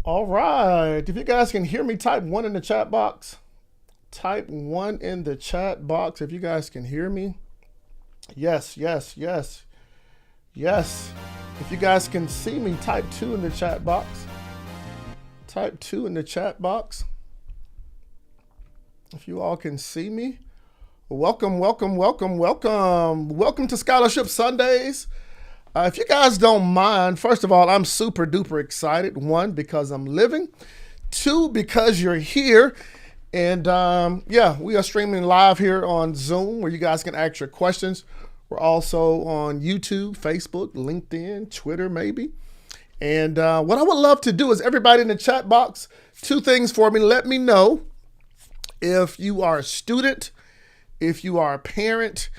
All right. If you guys can hear me, type one in the chat box. Type one in the chat box if you guys can hear me. Yes, yes, yes, yes. If you guys can see me, type two in the chat box. Type two in the chat box. If you all can see me. Welcome, welcome, welcome, welcome. Welcome to Scholarship Sundays. If you guys don't mind, first of all, I'm super duper excited. One, because I'm living. Two, because you're here. And yeah, we are streaming live here on Zoom where you guys can ask your questions. We're also on YouTube, Facebook, LinkedIn, Twitter, maybe. And what I would love to do is everybody in the chat box, two things for me. Let me know if you are a student, if you are a parent,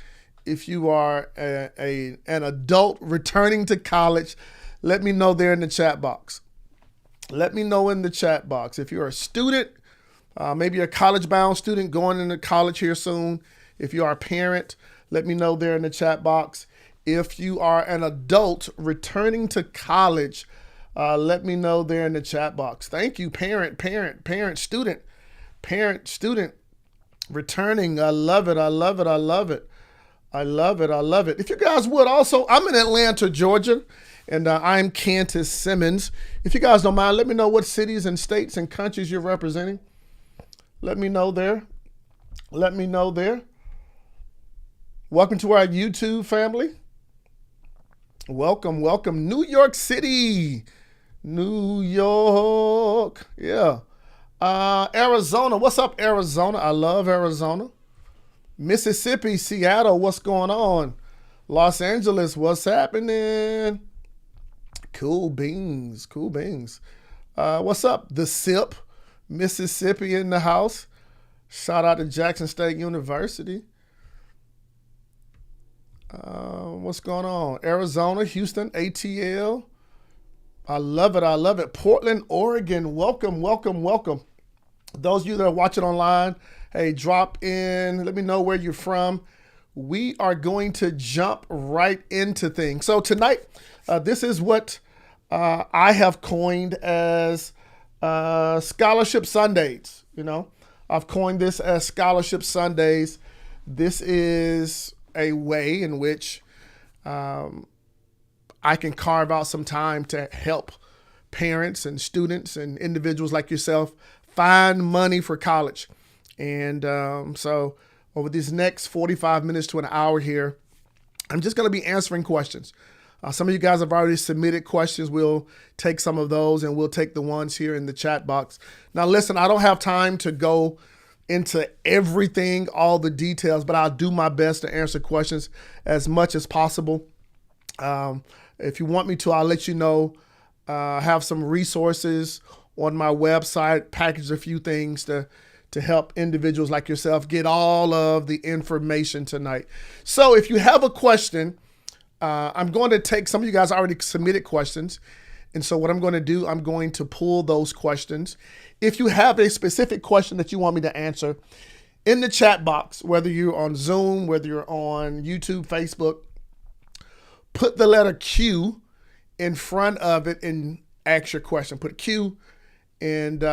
if you are an adult returning to college. Let me know there in the chat box. Let me know in the chat box. If you're a student, maybe a college-bound student going into college here soon. If you are a parent, let me know there in the chat box. If you are an adult returning to college, let me know there in the chat box. Thank you, parent, student, returning. I love it. I love it. I love it. I love it. I love it. If you guys would also, I'm in Atlanta, Georgia, and I'm Kantis Simmons. If you guys don't mind, let me know what cities and states and countries you're representing. Let me know there. Let me know there. Welcome to our YouTube family. Welcome, welcome. New York City. New York. Yeah. Arizona. What's up, Arizona? I love Arizona. Mississippi, Seattle. What's going on? Los Angeles. What's happening? Cool beans. Cool beans. What's up? The SIP. Mississippi in the house. Shout out to Jackson State University. What's going on? Arizona, Houston, ATL. I love it. I love it. Portland, Oregon. Welcome, welcome, welcome. Those of you that are watching online, hey, drop in. Let me know where you're from. We are going to jump right into things. So tonight, this is what I have coined as Scholarship Sundays. You know, I've coined this as Scholarship Sundays. This is a way in which I can carve out some time to help parents and students and individuals like yourself find money for college. And so over these next 45 minutes to an hour here, I'm just going to be answering questions. Some of you guys have already submitted questions. We'll take some of those and we'll take the ones here in the chat box. Now, listen, I don't have time to go into everything, all the details, but I'll do my best to answer questions as much as possible. If you want me to, I'll let you know. I have some resources on my website, package a few things to help individuals like yourself get all of the information tonight. So if you have a question, I'm going to take, some of you guys already submitted questions. And so what I'm going to do, I'm going to pull those questions. If you have a specific question that you want me to answer in the chat box, whether you're on Zoom, whether you're on YouTube, Facebook, put the letter Q in front of it and ask your question. Put Q and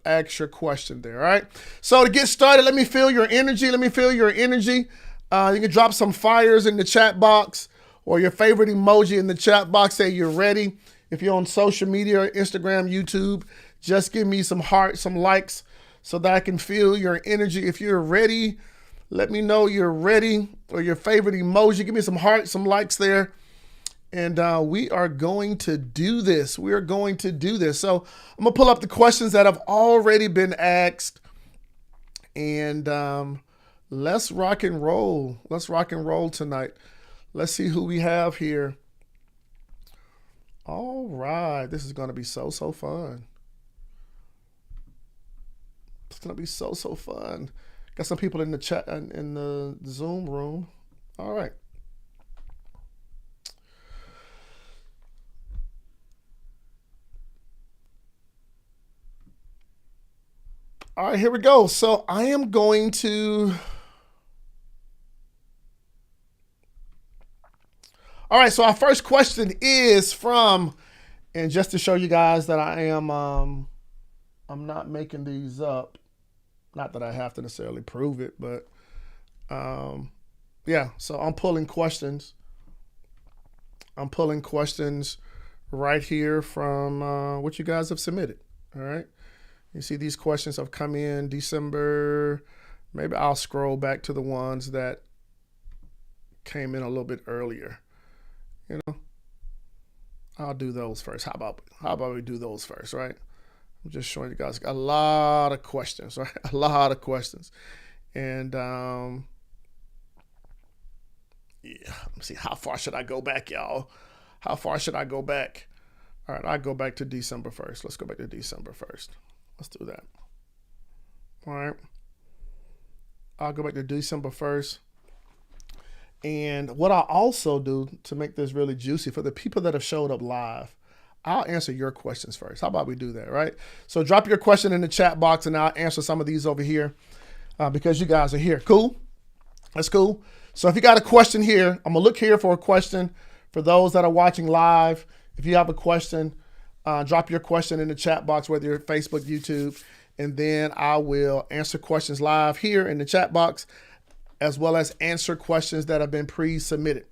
ask your question there, all right? So to get started, let me feel your energy. Let me feel your energy. You can drop some fires in the chat box or your favorite emoji in the chat box. Say you're ready. If you're on social media, Instagram, YouTube, just give me some hearts, some likes so that I can feel your energy. If you're ready, let me know you're ready, or your favorite emoji. Give me some hearts, some likes there. And we are going to do this. We are going to do this. So I'm going to pull up the questions that have already been asked. And let's rock and roll. Let's rock and roll tonight. Let's see who we have here. All right. This is going to be so fun. It's going to be so fun. Got some people in the chat, in the Zoom room. All right. All right, here we go. So I am going to... All right, so our first question is from And just to show you guys that I am, I'm not making these up. Not that I have to necessarily prove it, but yeah. So I'm pulling questions. I'm pulling questions right here from what you guys have submitted. All right. You see these questions have come in December. Maybe I'll scroll back to the ones that came in a little bit earlier. You know, I'll do those first. How about we do those first, right? I'm just showing you guys a lot of questions, right? A lot of questions. And yeah, let's see, how far should I go back, y'all? How far should I go back? All right, I'll go back to December 1st. Let's go back to December 1st. Let's do that. All right. I'll go back to December 1st. And what I'll also do to make this really juicy for the people that have showed up live, I'll answer your questions first. How about we do that, right? So drop your question in the chat box and I'll answer some of these over here because you guys are here. Cool? That's cool. So if you got a question here, I'm going to look here for a question for those that are watching live. If you have a question, drop your question in the chat box, whether you're Facebook, YouTube, and then I will answer questions live here in the chat box, as well as answer questions that have been pre-submitted.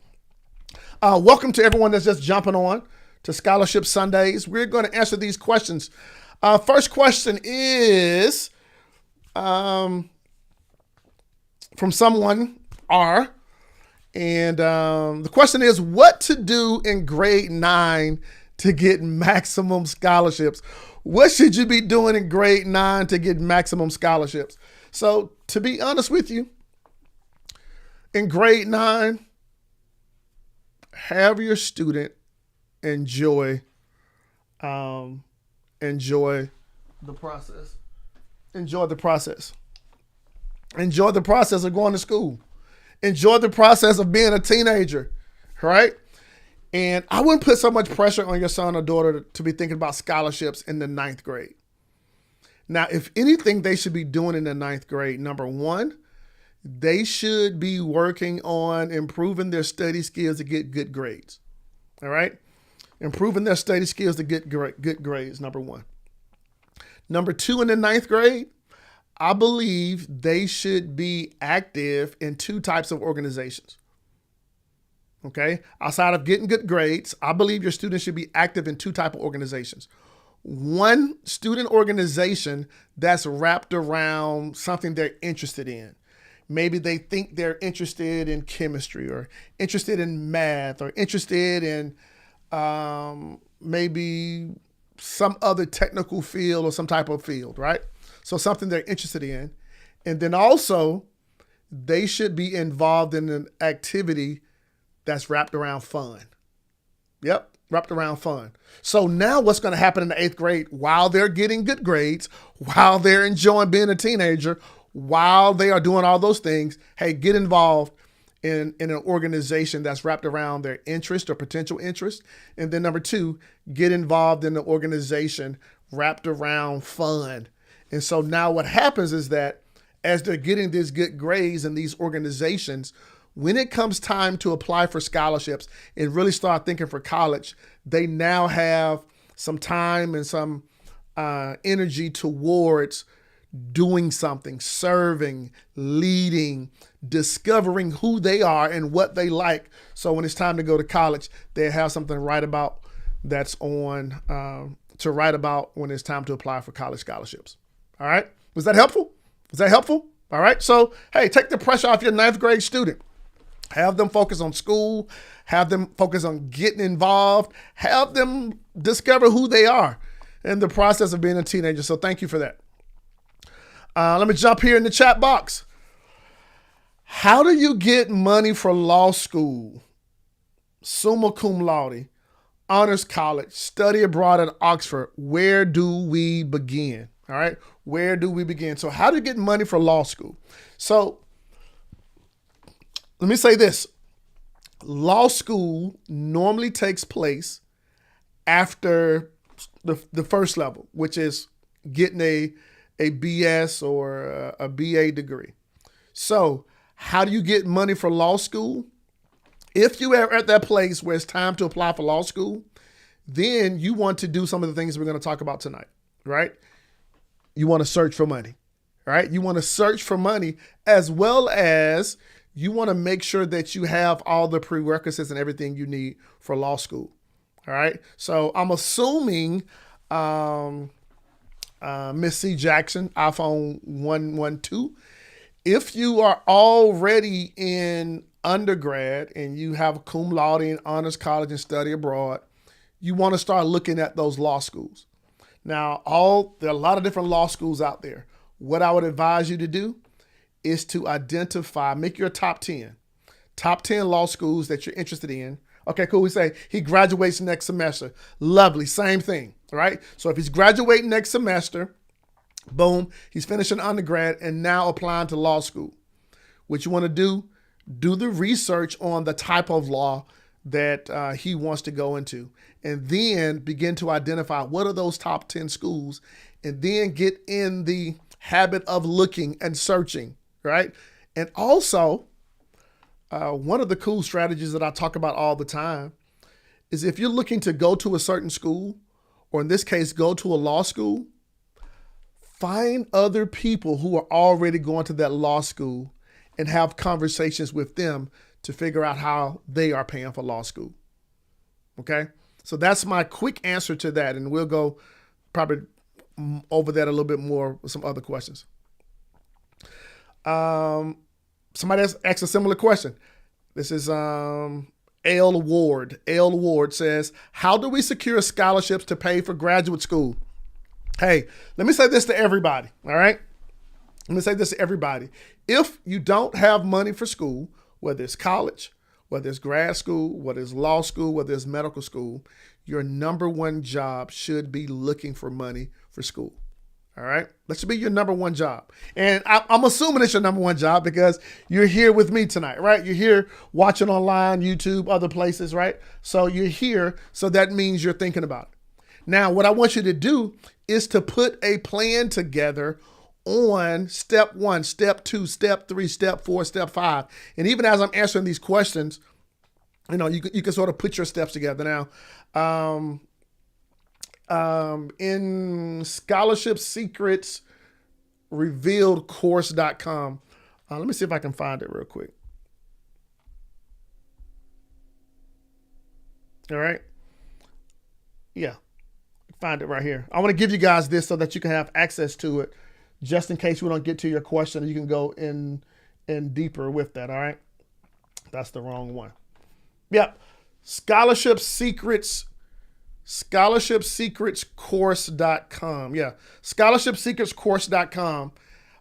Welcome to everyone that's just jumping on to Scholarship Sundays. We're going to answer these questions. First question is from someone, R. And the question is, what to do in grade 9 to get maximum scholarships? What should you be doing in grade 9 to get maximum scholarships? So to be honest with you, in grade 9, have your student enjoy the process. Enjoy the process. Enjoy the process of going to school. Enjoy the process of being a teenager, right? And I wouldn't put so much pressure on your son or daughter to be thinking about scholarships in the 9th grade. Now, if anything they should be doing in the 9th grade, number one, they should be working on improving their study skills to get good grades. All right? Improving their study skills to get good grades, number one. Number two, in the 9th grade, I believe they should be active in 2 types of organizations. Okay? Outside of getting good grades, I believe your students should be active in 2 types of organizations. One student organization that's wrapped around something they're interested in. Maybe they think they're interested in chemistry or interested in math or interested in maybe some other technical field or some type of field, right? So something they're interested in. And then also, they should be involved in an activity that's wrapped around fun. Yep, wrapped around fun. So now what's going to happen in the 8th grade while they're getting good grades, while they're enjoying being a teenager, while they are doing all those things, hey, get involved in an organization that's wrapped around their interest or potential interest. And then number 2, get involved in the organization wrapped around fun. And so now what happens is that as they're getting these good grades in these organizations, when it comes time to apply for scholarships and really start thinking for college, they now have some time and some energy towards doing something, serving, leading, discovering who they are and what they like. So when it's time to go to college, they have something to write about that's on to write about when it's time to apply for college scholarships. All right. Was that helpful? Was that helpful? All right. So, hey, take the pressure off your 9th grade student. Have them focus on school. Have them focus on getting involved. Have them discover who they are in the process of being a teenager. So thank you for that. Let me jump here in the chat box. How do you get money for law school? Summa cum laude, honors college, study abroad at Oxford. Where do we begin? All right. Where do we begin? So how do you get money for law school? So let me say this. Law school normally takes place after the first level, which is getting a BS or a BA degree. So how do you get money for law school? If you are at that place where it's time to apply for law school, Then you want to do some of the things we're going to talk about tonight, right? You want to search for money, right? You want to search for money, as well as you want to make sure that you have all the prerequisites and everything you need for law school. All right. So I'm assuming Miss C. Jackson, iPhone 112. If you are already in undergrad and you have cum laude and honors college and study abroad, you want to start looking at those law schools. Now, there are a lot of different law schools out there. What I would advise you to do is to identify, make your top 10 law schools that you're interested in. Okay, cool. We say he graduates next semester. Lovely. Same thing, right? So if he's graduating next semester, boom, he's finishing undergrad and now applying to law school. What you want to do the research on the type of law that he wants to go into, and then begin to identify what are those top 10 schools, and then get in the habit of looking and searching, right? And also, one of the cool strategies that I talk about all the time is if you're looking to go to a certain school, or in this case, go to a law school, find other people who are already going to that law school and have conversations with them to figure out how they are paying for law school. Okay? So that's my quick answer to that. And we'll go probably over that a little bit more with some other questions. Somebody else asked a similar question. This is L. Ward. L. Ward says, how do we secure scholarships to pay for graduate school? Hey, let me say this to everybody, all right? Let me say this to everybody. If you don't have money for school, whether it's college, whether it's grad school, whether it's law school, whether it's medical school, your number one job should be looking for money for school. All right. That should be your number one job. And I'm assuming it's your number one job because you're here with me tonight, right? You're here watching online, YouTube, other places, right? So you're here. So that means you're thinking about it. Now, what I want you to do is to put a plan together on step 1, step 2, step 3, step 4, step 5. And even as I'm answering these questions, you can sort of put your steps together. Now, in Scholarship Secrets Revealed Course.com. Let me see if I can find it real quick. All right. Yeah, find it right here. I want to give you guys this so that you can have access to it just in case we don't get to your question. You can go in deeper with that. All right. That's the wrong one. Yep. Scholarship Secrets Course.com. Yeah. Scholarshipsecretscourse.com.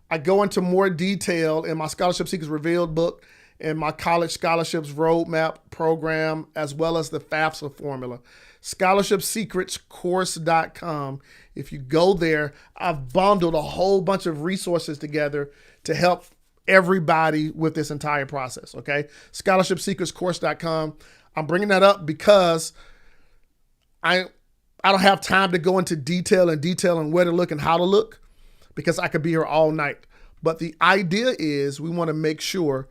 I go into more detail in my Scholarship Secrets Revealed book and my college scholarships roadmap program, as well as the FAFSA formula. Scholarshipsecretscourse.com. If you go there, I've bundled a whole bunch of resources together to help everybody with this entire process. Okay. Scholarshipsecretscourse.com. I'm bringing that up because I don't have time to go into detail on where to look and how to look, because I could be here all night. But the idea is we want to make sure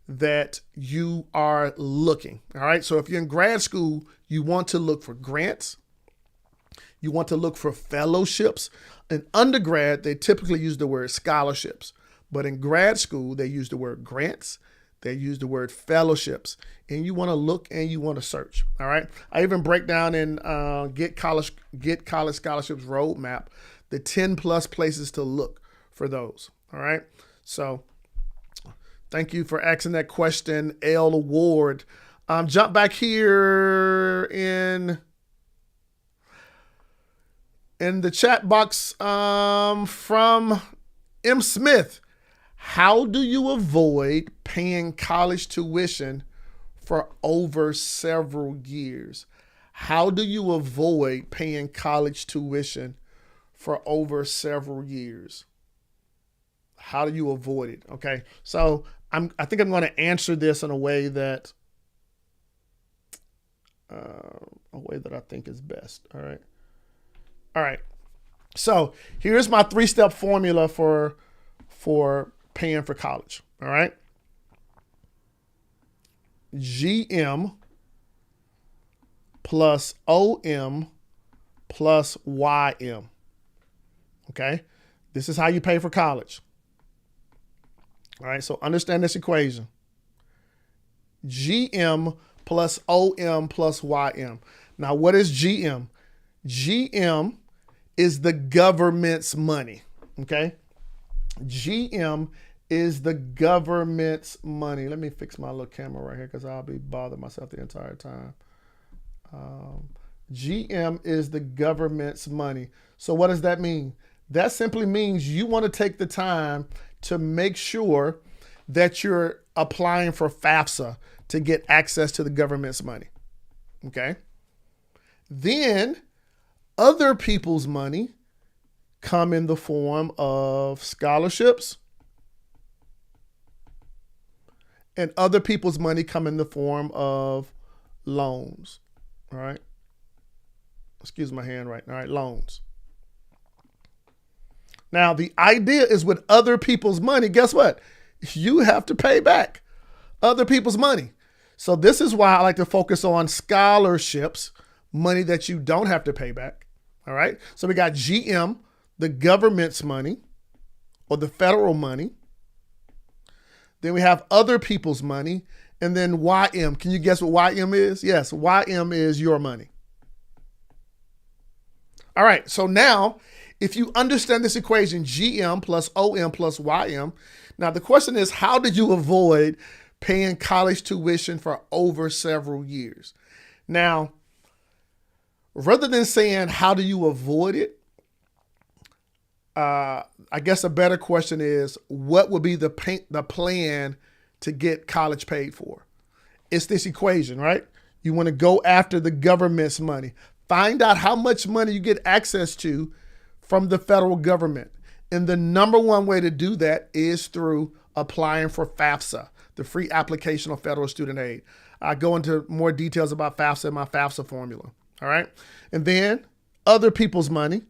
that you are looking. All right. So if you're in grad school, you want to look for grants. You want to look for fellowships. In undergrad, they typically use the word scholarships, but in grad school, they use the word grants. They use the word fellowships, and you want to look and you want to search. All right. I even break down in Get College Scholarships Roadmap the 10 plus places to look for those. All right. So thank you for asking that question, L. Ward. Jump back here in the chat box from M. Smith. How do you avoid paying college tuition for over several years? How do you avoid paying college tuition for over several years? How do you avoid it? Okay, so I think I'm going to answer this in a way that I think is best. All right. So here's my 3-step formula for paying for college. All right. GM, plus OM plus YM. Okay? This is how you pay for college. All right, so understand this equation. GM plus OM plus YM. Now, what is GM? GM is the government's money, okay? GM is the government's money. Let me fix my little camera right here because I'll be bothering myself the entire time. GM is the government's money. So what does that mean? That simply means you want to take the time to make sure that you're applying for FAFSA to get access to the government's money, okay? Then other people's money come in the form of scholarships, and other people's money come in the form of loans, all right? Excuse my handwriting, all right, loans. Now, the idea is with other people's money, guess what? You have to pay back other people's money. So this is why I like to focus on scholarships, money that you don't have to pay back, all right? So we got GM, the government's money, or the federal money. Then we have other people's money, and then YM. Can you guess what YM is? Yes, YM is your money. All right, so now, if you understand this equation, GM plus OM plus YM, now the question is, how did you avoid paying college tuition for over several years? Now, rather than saying, how do you avoid it? I guess a better question is, what would be the plan to get college paid for? It's this equation, right? You want to go after the government's money. Find out how much money you get access to from the federal government. And the number one way to do that is through applying for FAFSA, the free application of federal student aid. I go into more details about FAFSA in my FAFSA formula, all right? And then other people's money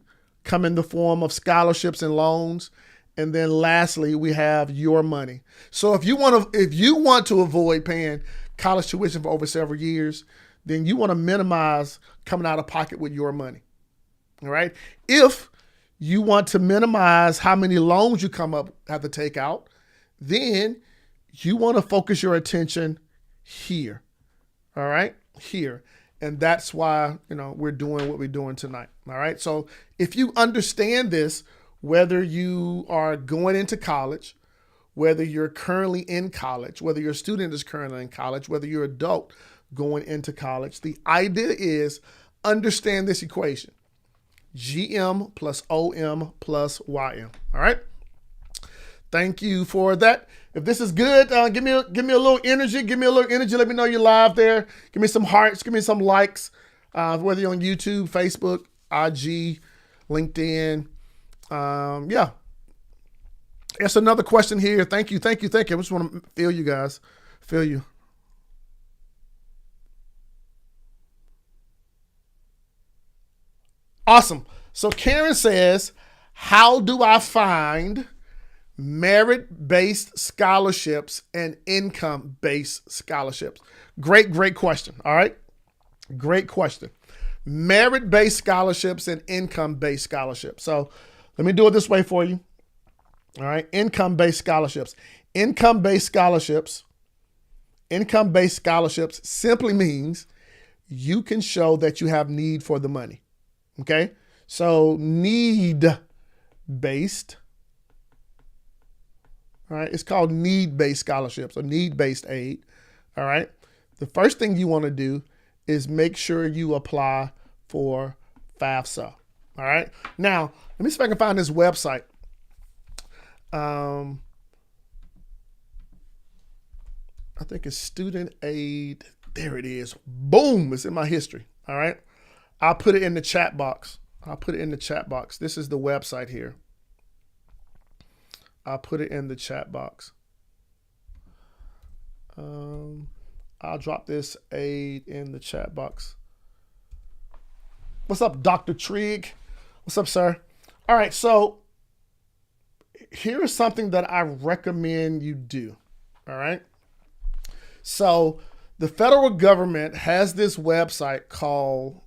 come in the form of scholarships and loans. And then lastly, we have your money. So if you want to avoid paying college tuition for over several years, then you want to minimize coming out of pocket with your money, all right? If you want to minimize how many loans you have to take out, then you want to focus your attention here, all right? Here. And that's why, we're doing what we're doing tonight, all right? So if you understand this, whether you are going into college, whether you're currently in college, whether your student is currently in college, whether you're an adult going into college, the idea is understand this equation. GM plus OM plus YM, all right? Thank you for that. If this is good, give me a little energy. Give me a little energy. Let me know you're live there. Give me some hearts. Give me some likes. Whether you're on YouTube, Facebook, IG, LinkedIn. Yeah. That's another question here. Thank you. I just want to feel you guys. Feel you. Awesome. So Karen says, how do I find merit-based scholarships and income-based scholarships? Great question. All right. Great question. Merit-based scholarships and income-based scholarships. So let me do it this way for you. All right. Income-based scholarships. Income-based scholarships simply means you can show that you have need for the money. Okay. So need-based. All right. It's called need-based scholarships or need-based aid. All right. The first thing you want to do is make sure you apply for FAFSA. All right. Now, let me see if I can find this website. I think it's student aid. There it is. Boom. It's in my history. All right. I'll put it in the chat box. This is the website here. I'll put it in the chat box. I'll drop this aid in the chat box. What's up, Dr. Trigg? What's up, sir? All right, so here is something that I recommend you do. All right. So The federal government has this website called,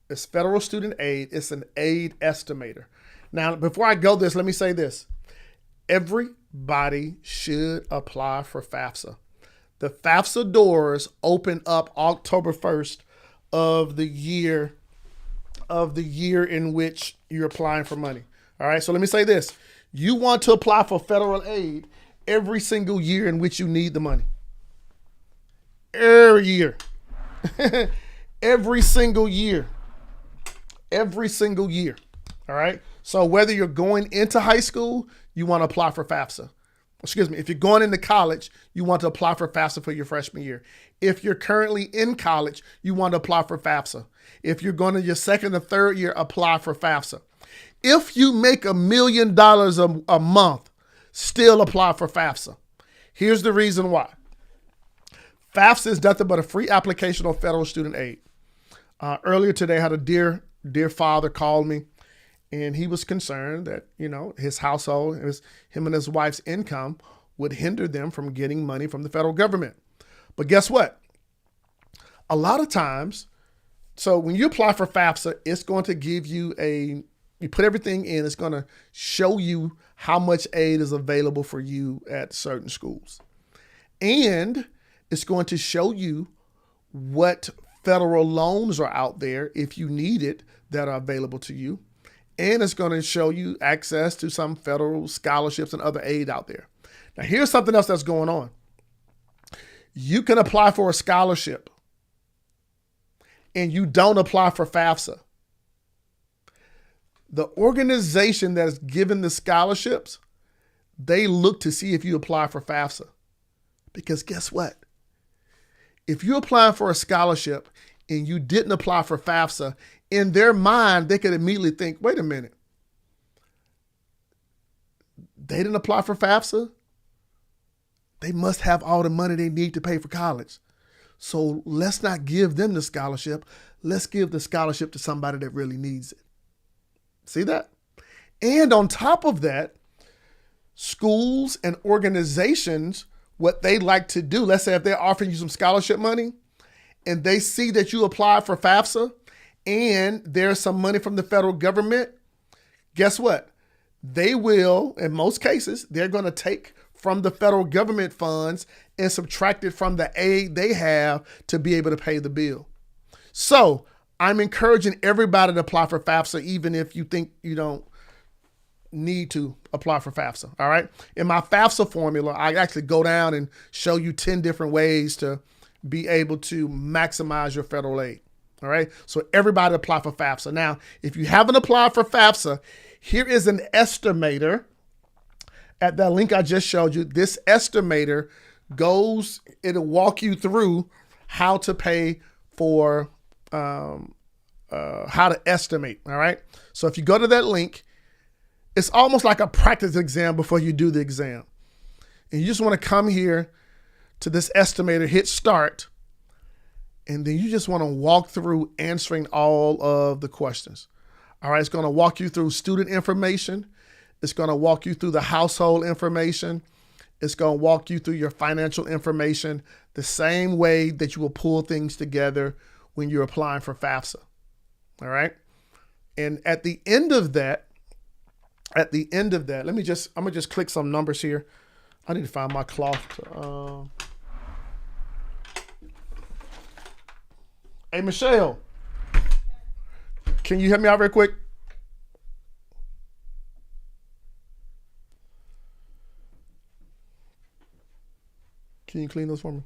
it's Federal Student Aid. It's an aid estimator. Now, before I go this, let me say this. Everybody should apply for FAFSA. The FAFSA doors open up October 1st of the year in which you're applying for money. All right, so let me say this. You want to apply for federal aid every single year in which you need the money. Every year. Every single year. Every single year. All right, so whether you're going into high school, you want to apply for FAFSA. Excuse me, if you're going into college, you want to apply for FAFSA for your freshman year. If you're currently in college, you want to apply for FAFSA. If you're going to your second or third year, apply for FAFSA. If you make $1 million a month, still apply for FAFSA. Here's the reason why. FAFSA is nothing but a free application on federal student aid. Earlier today, I had a dear father call me, and he was concerned that, his household, him and his wife's income would hinder them from getting money from the federal government. But guess what? A lot of times, so when you apply for FAFSA, it's going to give you you put everything in, it's going to show you how much aid is available for you at certain schools. And it's going to show you what federal loans are out there, if you need it, that are available to you. And it's going to show you access to some federal scholarships and other aid out there. Now, here's something else that's going on. You can apply for a scholarship and you don't apply for FAFSA. The organization that is given the scholarships, they look to see if you apply for FAFSA. Because guess what? If you're applying for a scholarship and you didn't apply for FAFSA, in their mind, they could immediately think, wait a minute. They didn't apply for FAFSA? They must have all the money they need to pay for college. So let's not give them the scholarship. Let's give the scholarship to somebody that really needs it. See that? And on top of that, schools and organizations, what they like to do, let's say if they're offering you some scholarship money and they see that you applied for FAFSA and there's some money from the federal government, guess what? They will, in most cases, they're going to take from the federal government funds and subtract it from the aid they have to be able to pay the bill. So I'm encouraging everybody to apply for FAFSA, even if you think you don't need to apply for FAFSA. All right. In my FAFSA formula, I actually go down and show you 10 different ways to be able to maximize your federal aid. All right. So everybody apply for FAFSA. Now, if you haven't applied for FAFSA, here is an estimator at that link I just showed you. This estimator it'll walk you through how to pay for, how to estimate. All right. So if you go to that link, it's almost like a practice exam before you do the exam. And you just want to come here to this estimator, hit start, and then you just want to walk through answering all of the questions. All right, it's going to walk you through student information. It's going to walk you through the household information. It's going to walk you through your financial information the same way that you will pull things together when you're applying for FAFSA. All right. And at the end of that, I'm going to just click some numbers here. I need to find my cloth. Hey, Michelle, can you help me out real quick? Can you clean those for me?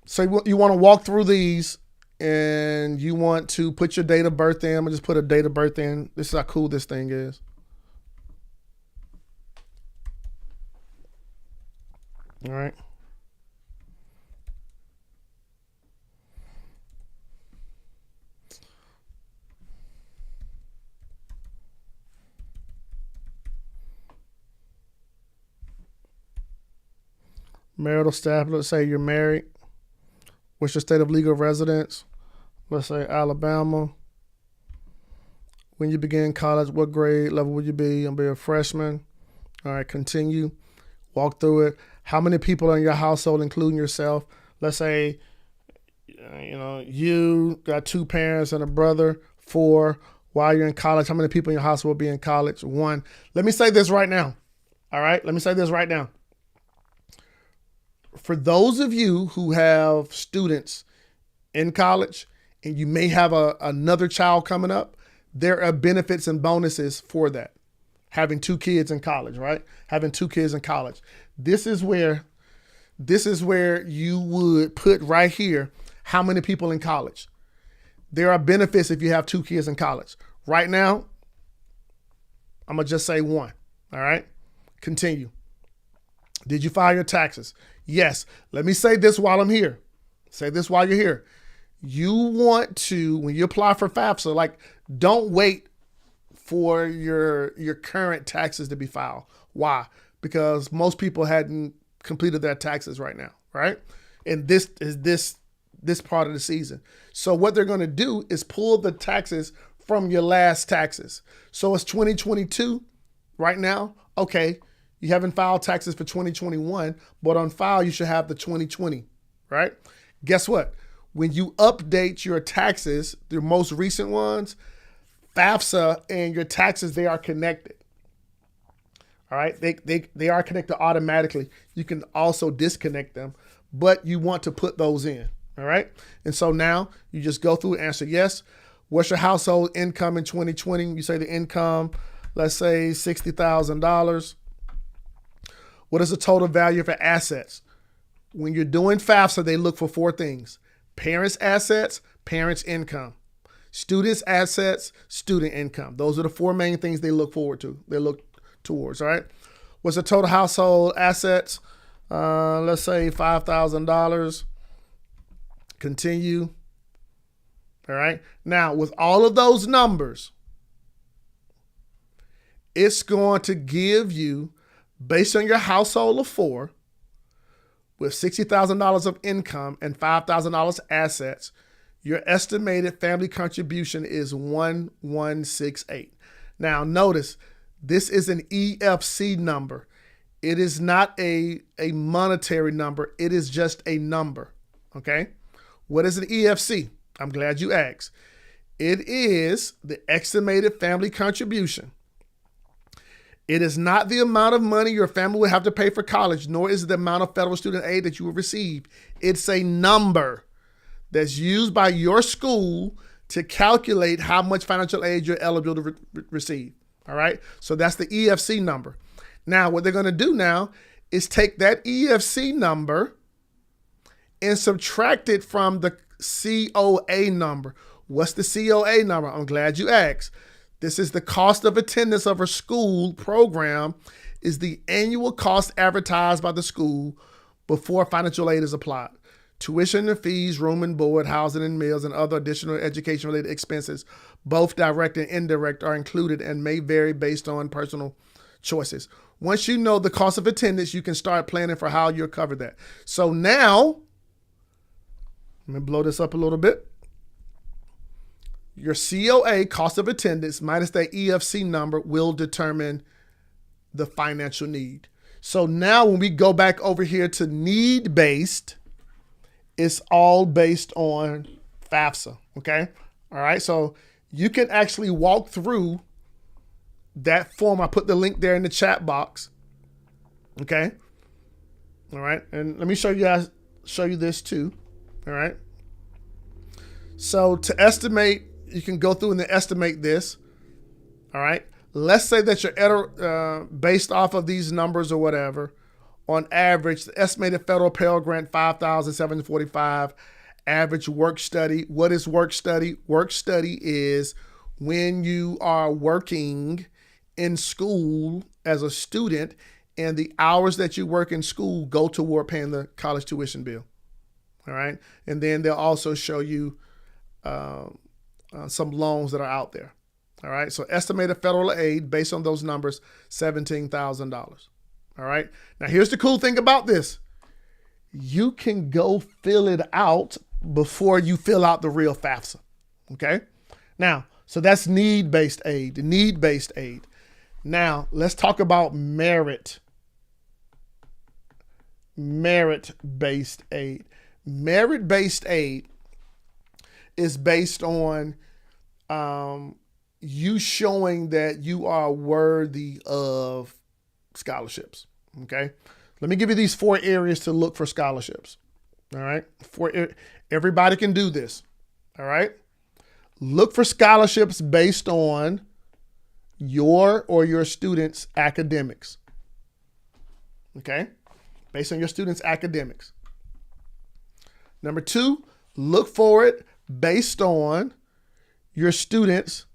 So you want to walk through these and you want to put your date of birth in. I'm going to just put a date of birth in. This is how cool this thing is. All right. Marital status, let's say you're married. What's your state of legal residence? Let's say Alabama. When you begin college, what grade level would you be? I'll be a freshman. All right, continue. Walk through it. how many people in your household, including yourself. Let's say, you got 2 parents and a brother, 4. While you're in college, how many people in your household will be in college? 1. Let me say this right now. All right. Let me say this right now. For those of you who have students in college and you may have another child coming up, there are benefits and bonuses for that. Having 2 kids in college, right? Having 2 kids in college. This is where you would put right here how many people in college. There are benefits if you have 2 kids in college. Right now, I'm going to just say 1. All right? Continue. Did you file your taxes? Yes. Let me say this while I'm here. Say this while you're here. You want to, when you apply for FAFSA, don't wait for your current taxes to be filed. Why? Because most people hadn't completed their taxes right now, right? And this is this part of the season. So what they're going to do is pull the taxes from your last taxes. So it's 2022 right now. Okay, you haven't filed taxes for 2021, but on file you should have the 2020, right? Guess what? When you update your taxes, the most recent ones, FAFSA and your taxes, they are connected. All right, they are connected automatically. You can also disconnect them, but you want to put those in. All right, and so now you just go through and answer yes. What's your household income in 2020? You say the income, let's say $60,000. What is the total value for assets? When you're doing FAFSA, they look for 4 things: parents' assets, parents' income, students' assets, student income. Those are the 4 main things they look forward to. They look towards. All right. What's the total household assets? Let's say $5,000. Continue. All right. Now, with all of those numbers, it's going to give you, based on your household of 4, with $60,000 of income and $5,000 assets, your estimated family contribution is $1,168. Now, notice this is an EFC number. It is not a monetary number. It is just a number. Okay. What is an EFC? I'm glad you asked. It is the estimated family contribution. It is not the amount of money your family would have to pay for college, nor is it the amount of federal student aid that you will receive. It's a number that's used by your school to calculate how much financial aid you're eligible to receive. All right. So that's the EFC number. Now, what they're going to do now is take that EFC number and subtract it from the COA number. What's the COA number? I'm glad you asked. This is the cost of attendance of a school program, is the annual cost advertised by the school before financial aid is applied. Tuition and fees, room and board, housing and meals, and other additional education-related expenses, both direct and indirect, are included and may vary based on personal choices. Once you know the cost of attendance, you can start planning for how you'll cover that. So now, let me blow this up a little bit. Your COA, cost of attendance, minus that EFC number will determine the financial need. So now when we go back over here to need-based, it's all based on FAFSA, okay? All right, so you can actually walk through that form. I put the link there in the chat box, okay? All right, and let me show you this too, all right? So to estimate, you can go through and estimate this, all right? Let's say that you're based off of these numbers or whatever, on average, the estimated federal Pell Grant, $5,745, average work study. What is work study? Work study is when you are working in school as a student and the hours that you work in school go toward paying the college tuition bill, all right? And then they'll also show you some loans that are out there, all right? So estimated federal aid based on those numbers, $17,000. All right. Now, here's the cool thing about this. You can go fill it out before you fill out the real FAFSA. Okay. Now, so that's need-based aid, need-based aid. Now, let's talk about merit. merit-based aid. Merit-based aid is based on you showing that you are worthy of scholarships. Okay. Let me give you these 4 areas to look for scholarships. All right. Everybody can do this. All right. Look for scholarships based on your or your students' academics. Okay. Based on your students' academics. Number 2, look for it based on your students'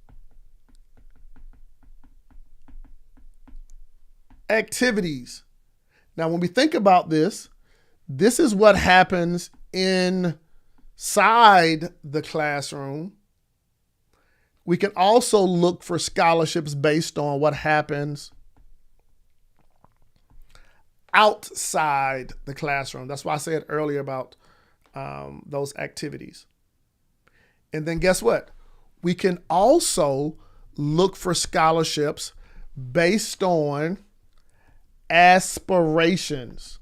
activities. Now, when we think about this, this is what happens inside the classroom. We can also look for scholarships based on what happens outside the classroom. That's why I said earlier about those activities. And then guess what? We can also look for scholarships based on aspirations,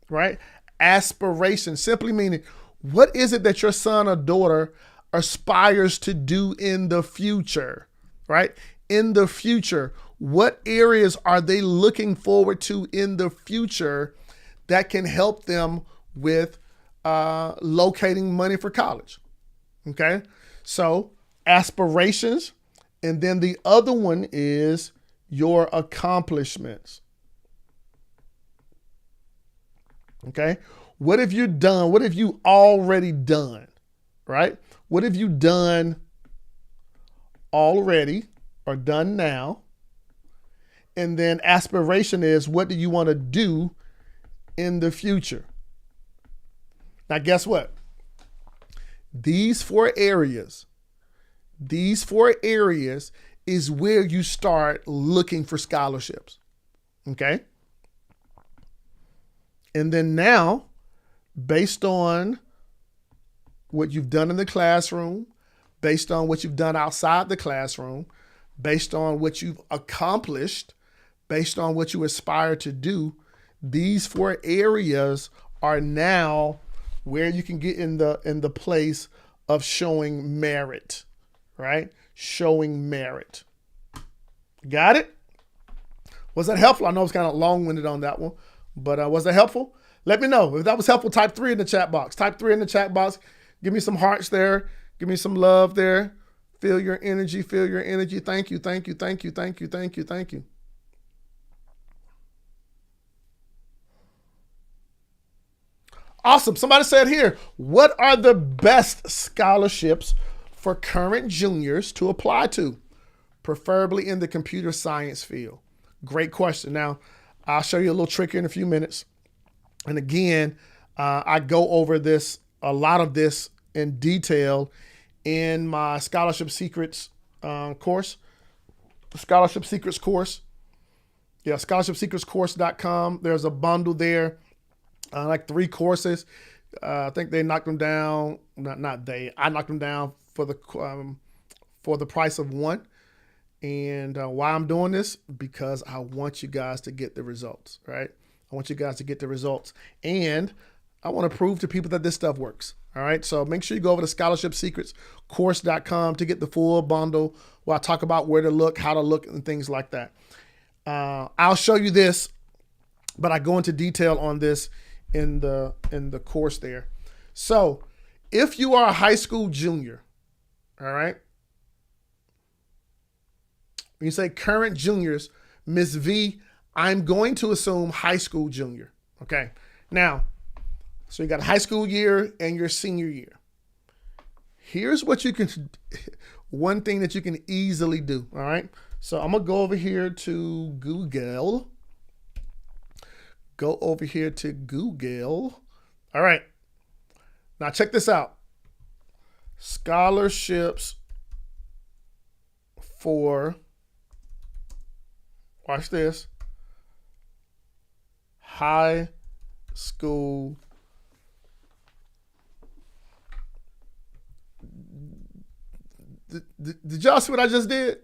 right? Aspirations simply meaning, what is it that your son or daughter aspires to do in the future, right? In the future, what areas are they looking forward to in the future that can help them with locating money for college? Okay, so aspirations, and then the other one is your accomplishments. Okay, what have you done? What have you already done? Right? What have you done already or done now? And then aspiration is, what do you want to do in the future? Now, guess what? These 4 areas is where you start looking for scholarships. Okay? And then now, based on what you've done in the classroom, based on what you've done outside the classroom, based on what you've accomplished, based on what you aspire to do, these 4 areas are now where you can get in the place of showing merit, right? Showing merit. Got it? Was that helpful? I know it's kind of long-winded on that one, but was that helpful? Let me know. If that was helpful, type 3 in the chat box. Type 3 in the chat box. Give me some hearts there. Give me some love there. Feel your energy. Feel your energy. Thank you. Thank you. Thank you. Thank you. Thank you. Thank you. Awesome. Somebody said here, what are the best scholarships for current juniors to apply to, preferably in the computer science field? Great question. Now, I'll show you a little trick here in a few minutes. And again, I go over this, a lot of this in detail in my Scholarship Secrets course, the Scholarship Secrets course. Yeah, scholarshipsecretscourse.com. There's a bundle there, like 3 courses. I think they knocked them down. I knocked them down for the price of 1. And why I'm doing this? Because I want you guys to get the results, right? I want you guys to get the results. And I want to prove to people that this stuff works. All right. So make sure you go over to scholarshipsecretscourse.com to get the full bundle where I talk about where to look, how to look, and things like that. I'll show you this, but I go into detail on this in the course there. So if you are a high school junior, all right, when you say current juniors, Ms. V, I'm going to assume high school junior. Okay. Now, so you got high school year and your senior year. Here's what you can, one thing that you can easily do. All right. So I'm going to go over here to Google. Go over here to Google. All right. Now check this out. Scholarships for, watch this, high school Did y'all see what I just did?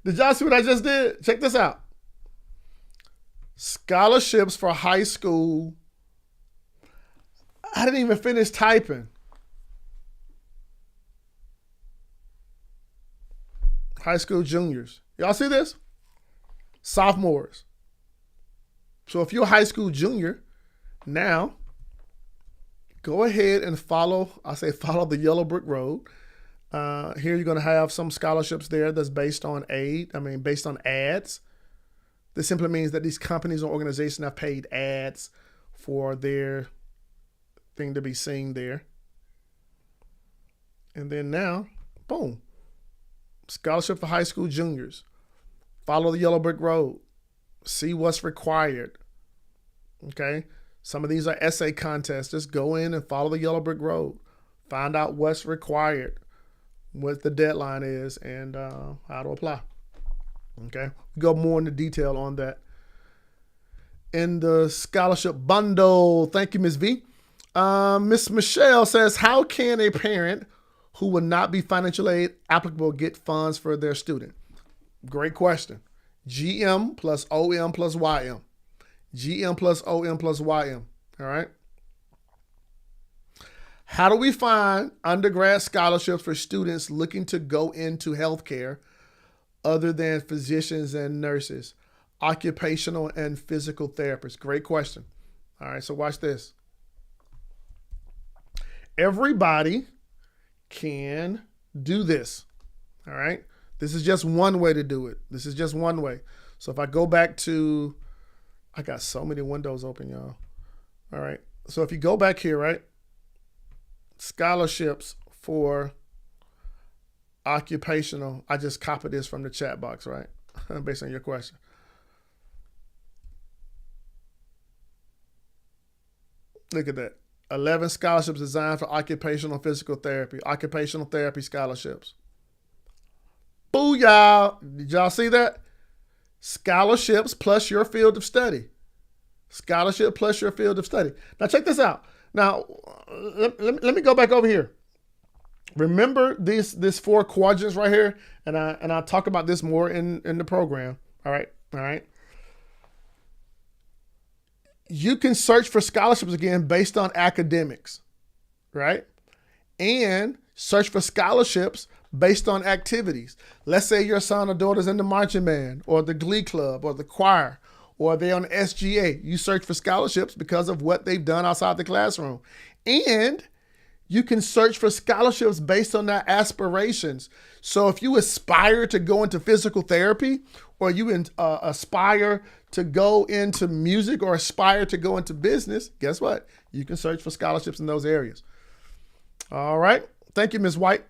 Did y'all see what I just did? Check this out. Scholarships for high school. I didn't even finish typing. High school juniors. Y'all see this? Sophomores. So if you're a high school junior, now go ahead and follow the yellow brick road. Here you're going to have some scholarships there that's based on based on ads. This simply means that these companies or organizations have paid ads for their thing to be seen there. And then now, boom, scholarship for high school juniors. Follow the yellow brick road. See what's required. Okay? Some of these are essay contests. Just go in and follow the yellow brick road. Find out what's required, what the deadline is, and how to apply. Okay? Go more into detail on that in the scholarship bundle. Thank you, Ms. V. Miss Michelle says, how can a parent who would not be financial aid applicable get funds for their student? Great question. GM plus OM plus YM. GM plus OM plus YM. All right. How do we find undergrad scholarships for students looking to go into healthcare other than physicians and nurses, occupational and physical therapists? Great question. All right. So watch this. Everybody can do this. All right. This is just one way to do it. This is just one way. So if I go back to, I got so many windows open, y'all. All right. So if you go back here, right? Scholarships for occupational. I just copied this from the chat box, right? Based on your question. Look at that. 11 scholarships designed for occupational physical therapy. Occupational therapy scholarships. Booyah! Did y'all see that? Scholarships plus your field of study. Scholarship plus your field of study. Now check this out. Now, let me go back over here. Remember this 4 quadrants right here? And I'll talk about this more in the program. All right. You can search for scholarships again based on academics, right? And search for scholarships based on activities. Let's say your son or daughter's in the marching band or the glee club or the choir, or they're on SGA. You search for scholarships because of what they've done outside the classroom. And you can search for scholarships based on their aspirations. So if you aspire to go into physical therapy, or you aspire to go into music, or aspire to go into business, guess what? You can search for scholarships in those areas. All right. Thank you, Ms. White.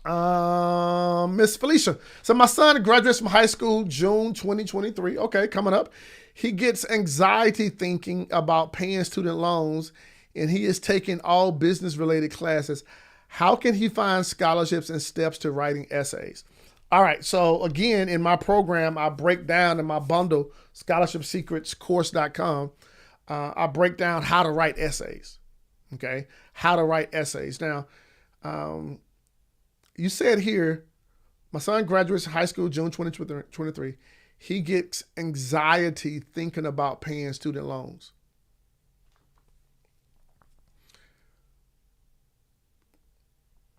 Miss Felicia. So my son graduates from high school June 2023. Okay, coming up. He gets anxiety thinking about paying student loans, and he is taking all business-related classes. How can he find scholarships and steps to writing essays? All right, so again, in my program, I break down in my bundle, scholarshipsecretscourse.com, I break down how to write essays, okay? How to write essays. Now, you said here, my son graduates high school June 2023. He gets anxiety thinking about paying student loans.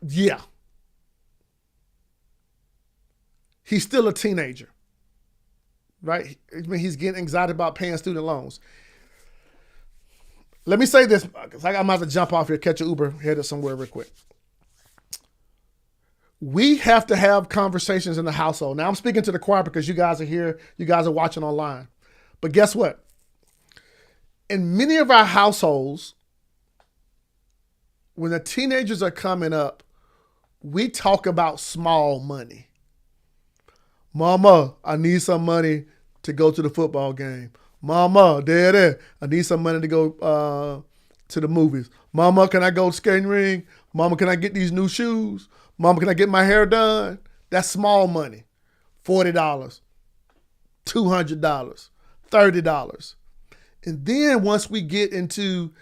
Yeah. He's still a teenager, right? I mean, he's getting anxiety about paying student loans. Let me say this, because I'm about to jump off here, catch an Uber, headed somewhere real quick. We have to have conversations in the household. Now I'm speaking to the choir because you guys are here, you guys are watching online. But guess what? In many of our households, when the teenagers are coming up, we talk about small money. Mama, I need some money to go to the football game. Mama, Daddy, I need some money to go to the movies. Mama, can I go skating ring? Mama, can I get these new shoes? Mama, can I get my hair done? That's small money. $40, $200, $30. And then once we get into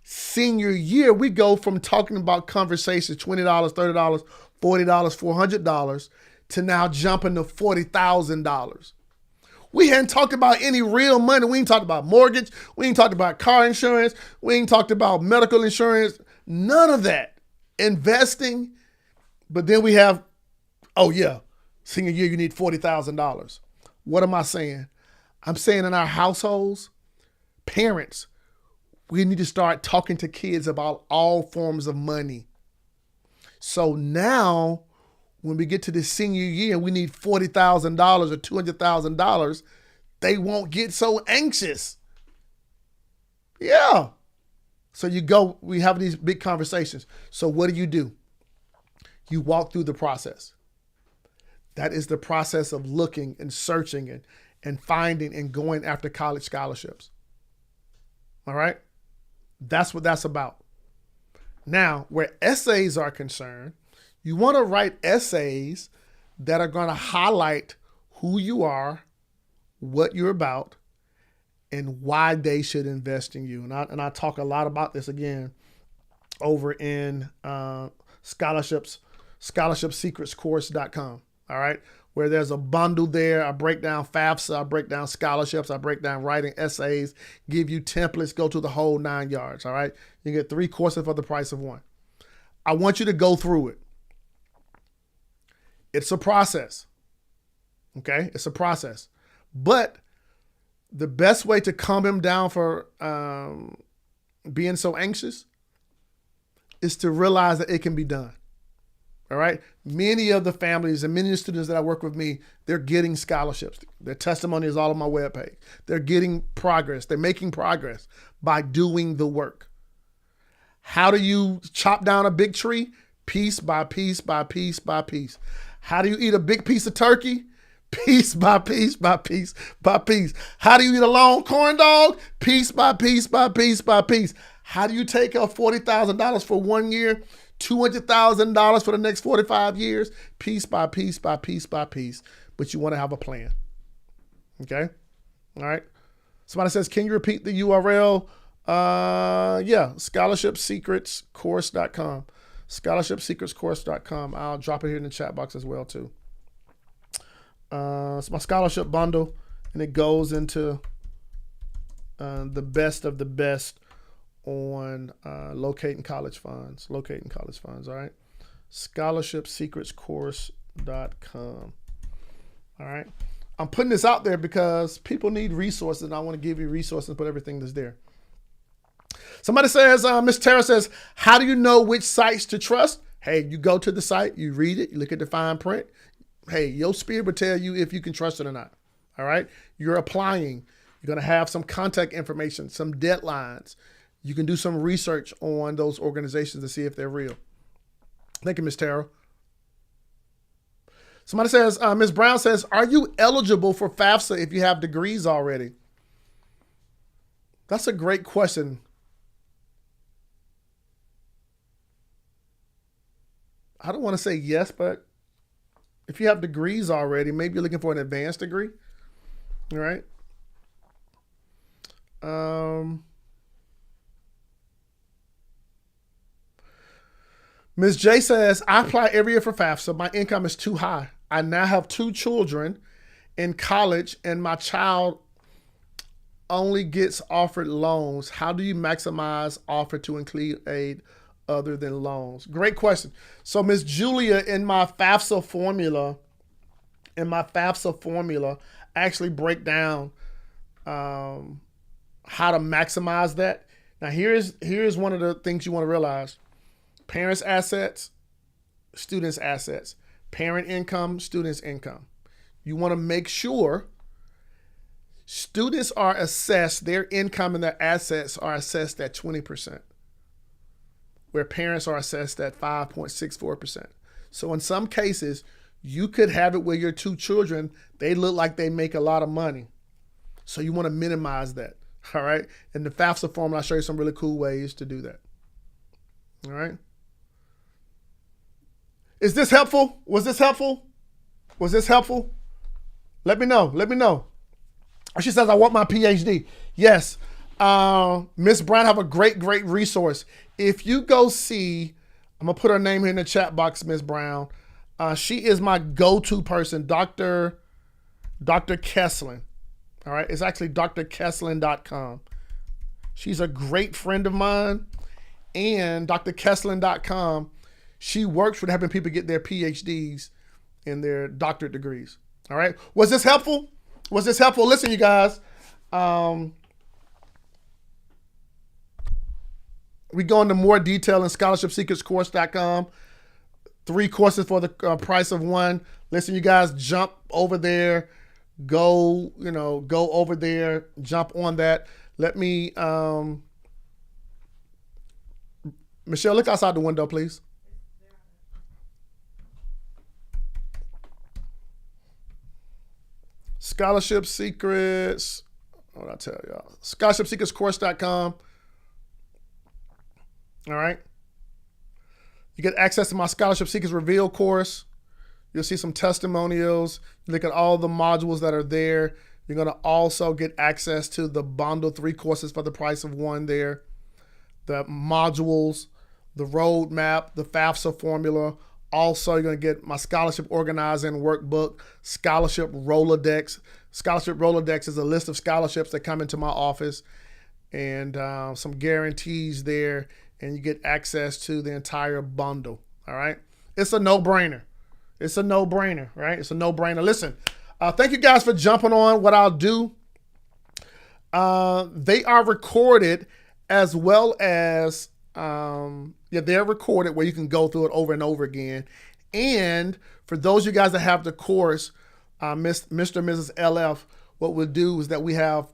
senior year, we go from talking about conversations, $20, $30, $40, $400, to now jumping to $40,000. We hadn't talked about any real money. We ain't talked about mortgage. We ain't talked about car insurance. We ain't talked about medical insurance. None of that. Investing. But then we have, oh yeah, senior year, you need $40,000. What am I saying? I'm saying in our households, parents, we need to start talking to kids about all forms of money. So now, when we get to the senior year and we need $40,000 or $200,000, they won't get so anxious. Yeah. So we have these big conversations. So what do? You walk through the process. That is the process of looking and searching and finding and going after college scholarships. All right? That's what that's about. Now, where essays are concerned, you want to write essays that are going to highlight who you are, what you're about, and why they should invest in you. And I talk a lot about this again over in scholarshipsecretscourse.com. All right, where there's a bundle there. I break down FAFSA, I break down scholarships, I break down writing essays, give you templates, go to the whole 9 yards. All right, you get 3 courses for the price of 1. I want you to go through it. It's a process. Okay, it's a process. But the best way to calm him down for being so anxious is to realize that it can be done. All right. Many of the families and many of the students that I work with me, they're getting scholarships. Their testimony is all on my webpage. They're getting progress. They're making progress by doing the work. How do you chop down a big tree? Piece by piece by piece by piece. How do you eat a big piece of turkey? Piece by piece by piece by piece. How do you eat a long corn dog? Piece by piece by piece by piece. How do you take out $40,000 for 1 year? $200,000 for the next 45 years, piece by piece by piece by piece. But you want to have a plan. Okay? All right. Somebody says, can you repeat the URL? Yeah, scholarshipsecretscourse.com. Scholarshipsecretscourse.com. I'll drop it here in the chat box as well, too. It's my scholarship bundle, and it goes into the best of the best on locating college funds. All right. Scholarshipsecretscourse.com. All right. I'm putting this out there because people need resources, and I want to give you resources and put everything that's there. Somebody says, Miss Tara says, how do you know which sites to trust? Hey, you go to the site, you read it, you look at the fine print. Hey, your spirit will tell you if you can trust it or not. All right. You're applying. You're going to have some contact information, some deadlines. You can do some research on those organizations to see if they're real. Thank you, Ms. Tara. Somebody says, Ms. Brown says, are you eligible for FAFSA if you have degrees already? That's a great question. I don't want to say yes, but if you have degrees already, maybe you're looking for an advanced degree. All right. Ms. J says, I apply every year for FAFSA. My income is too high. I now have 2 children in college, and my child only gets offered loans. How do you maximize offer to include aid other than loans? Great question. So Ms. Julia, in my FAFSA formula, I actually break down how to maximize that. Now here's one of the things you want to realize. Parents' assets, students' assets. Parent income, students' income. You want to make sure students are assessed, their income and their assets are assessed at 20%, where parents are assessed at 5.64%. So in some cases, you could have it where your 2 children, they look like they make a lot of money. So you want to minimize that, all right? In the FAFSA formula, I'll show you some really cool ways to do that, all right? Is this helpful? Was this helpful? Let me know. She says, I want my PhD. Yes. Miss Brown have a great resource. If you go see, I'm going to put her name here in the chat box, Miss Brown. She is my go-to person, Dr. Kesslin. All right. It's actually drkesslin.com. She's a great friend of mine. And drkesslin.com, she works with helping people get their PhDs and their doctorate degrees. All right. Was this helpful? Was this helpful? Listen, you guys. We go into more detail in scholarshipseekerscourse.com. 3 courses for the price of 1. Listen, you guys, jump over there. Go over there. Jump on that. Let me, Michelle, look outside the window, please. Scholarship Secrets. What did I tell y'all? Scholarshipseekerscourse.com. All right. You get access to my Scholarship Seekers Reveal course. You'll see some testimonials. You look at all the modules that are there. You're going to also get access to the bundle 3 courses for the price of 1 there. The modules, the roadmap, the FAFSA formula. Also, you're going to get my scholarship organizing workbook, scholarship Rolodex. Scholarship Rolodex is a list of scholarships that come into my office, and some guarantees there, and you get access to the entire bundle. All right. It's a no-brainer. It's a no-brainer, right? It's a no-brainer. Listen, thank you guys for jumping on. What I'll do, they are recorded as well as, they're recorded where you can go through it over and over again. And for those of you guys that have the course, Mr. and Mrs. LF, what we'll do is that we have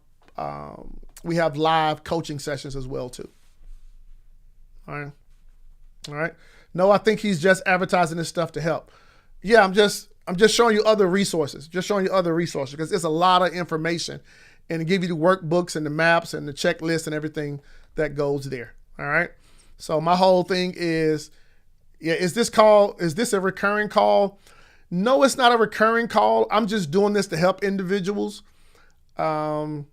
live coaching sessions as well too. All right. No, I think he's just advertising this stuff to help. Yeah, I'm just showing you other resources. Just showing you other resources because it's a lot of information, and to give you the workbooks and the maps and the checklist and everything that goes there. All right. So my whole thing is, is this a recurring call? No, it's not a recurring call. I'm just doing this to help individuals. Like I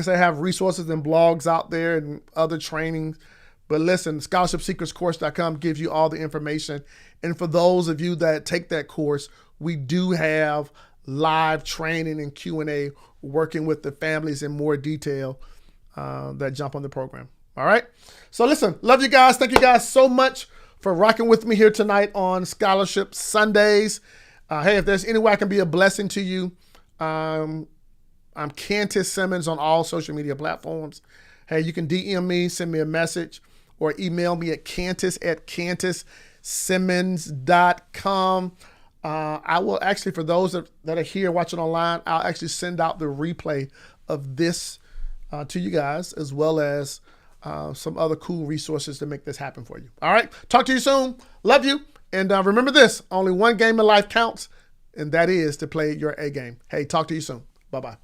said, I have resources and blogs out there and other trainings. But listen, scholarshipseekerscourse.com gives you all the information. And for those of you that take that course, we do have live training and Q&A working with the families in more detail that jump on the program. All right. So listen, love you guys. Thank you guys so much for rocking with me here tonight on Scholarship Sundays. Hey, if there's any way I can be a blessing to you, I'm Kantis Simmons on all social media platforms. Hey, you can DM me, send me a message, or email me at kantis@kantissimmons.com. I will actually, for those that are here watching online, I'll actually send out the replay of this to you guys, as well as some other cool resources to make this happen for you. All right. Talk to you soon. Love you. And remember this, only one game in life counts, and that is to play your A game. Hey, talk to you soon. Bye-bye.